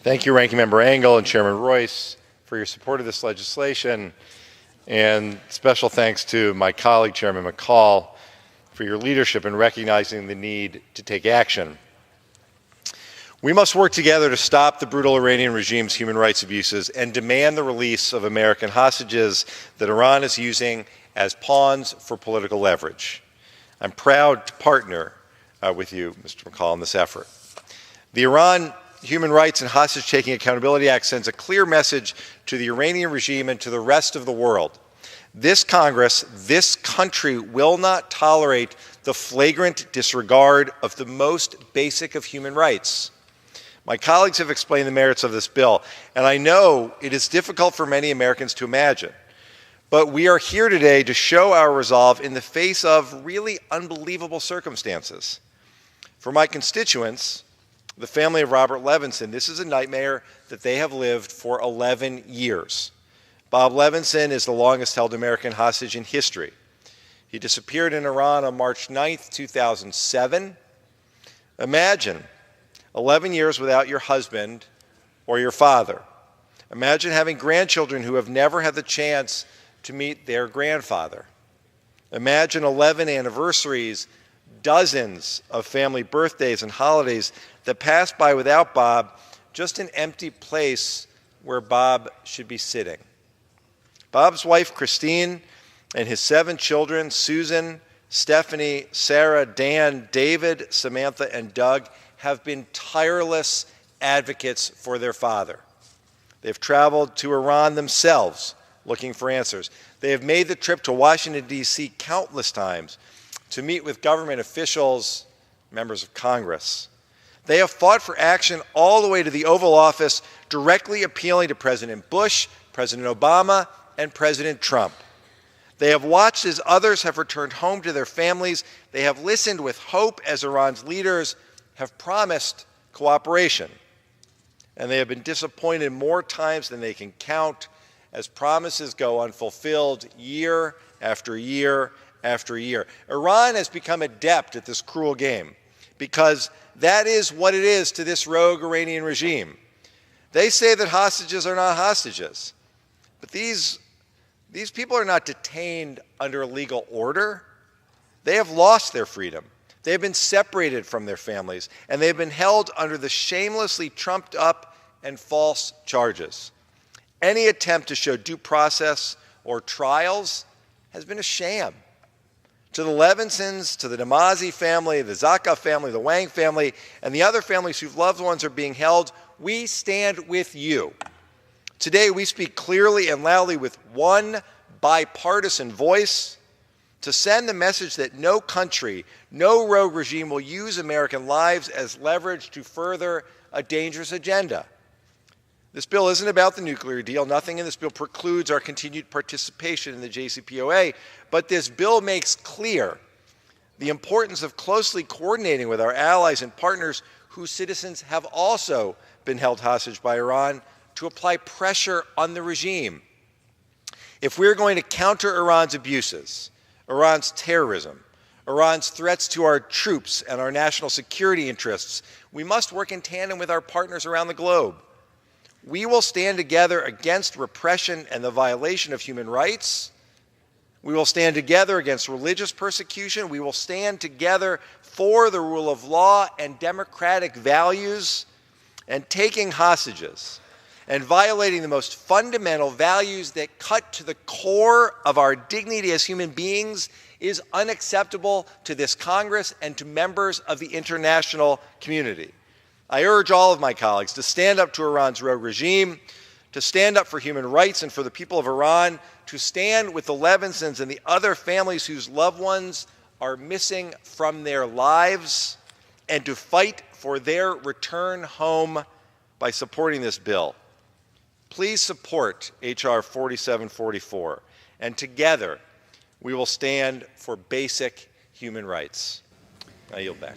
Thank you, Ranking Member Engel and Chairman Royce, for your support of this legislation, and special thanks to my colleague, Chairman McCall, for your leadership in recognizing the need to take action. We must work together to stop the brutal Iranian regime's human rights abuses and demand the release of American hostages that Iran is using as pawns for political leverage. I'm proud to partner with you, Mr. McCall, in this effort. The Iran Human Rights and Hostage-Taking Accountability Act sends a clear message to the Iranian regime and to the rest of the world. This Congress, this country will not tolerate the flagrant disregard of the most basic of human rights. My colleagues have explained the merits of this bill, and I know it is difficult for many Americans to imagine. But we are here today to show our resolve in the face of really unbelievable circumstances. For my constituents, the family of Robert Levinson, this is a nightmare that they have lived for 11 years. Bob Levinson is the longest held American hostage in history. He disappeared in Iran on March 9th, 2007. Imagine 11 years without your husband or your father. Imagine having grandchildren who have never had the chance to meet their grandfather. Imagine 11 anniversaries, dozens of family birthdays and holidays that passed by without Bob, just an empty place where Bob should be sitting. Bob's wife, Christine, and his 7 children, Susan, Stephanie, Sarah, Dan, David, Samantha, and Doug, have been tireless advocates for their father. They've traveled to Iran themselves looking for answers. They have made the trip to Washington, D.C. countless times to meet with government officials, members of Congress. They have fought for action all the way to the Oval Office, directly appealing to President Bush, President Obama, and President Trump. They have watched as others have returned home to their families. They have listened with hope as Iran's leaders have promised cooperation. And they have been disappointed more times than they can count as promises go unfulfilled year after year after year. Iran has become adept at this cruel game because that is what it is to this rogue Iranian regime. They say that hostages are not hostages, but these people are not detained under a legal order. They have lost their freedom. They have been separated from their families, and they have been held under the shamelessly trumped up and false charges. Any attempt to show due process or trials has been a sham. To the Levinsons, to the Namazi family, the Zaka family, the Wang family, and the other families whose loved ones are being held, we stand with you. Today, we speak clearly and loudly with one bipartisan voice to send the message that no country, no rogue regime will use American lives as leverage to further a dangerous agenda. This bill isn't about the nuclear deal. Nothing in this bill precludes our continued participation in the JCPOA, but this bill makes clear the importance of closely coordinating with our allies and partners whose citizens have also been held hostage by Iran to apply pressure on the regime. If we're going to counter Iran's abuses, Iran's terrorism, Iran's threats to our troops and our national security interests, we must work in tandem with our partners around the globe. We will stand together against repression and the violation of human rights. We will stand together against religious persecution. We will stand together for the rule of law and democratic values. And taking hostages and violating the most fundamental values that cut to the core of our dignity as human beings is unacceptable to this Congress and to members of the international community. I urge all of my colleagues to stand up to Iran's rogue regime, to stand up for human rights and for the people of Iran, to stand with the Levinsons and the other families whose loved ones are missing from their lives, and to fight for their return home by supporting this bill. Please support H.R. 4744, and together we will stand for basic human rights. I yield back.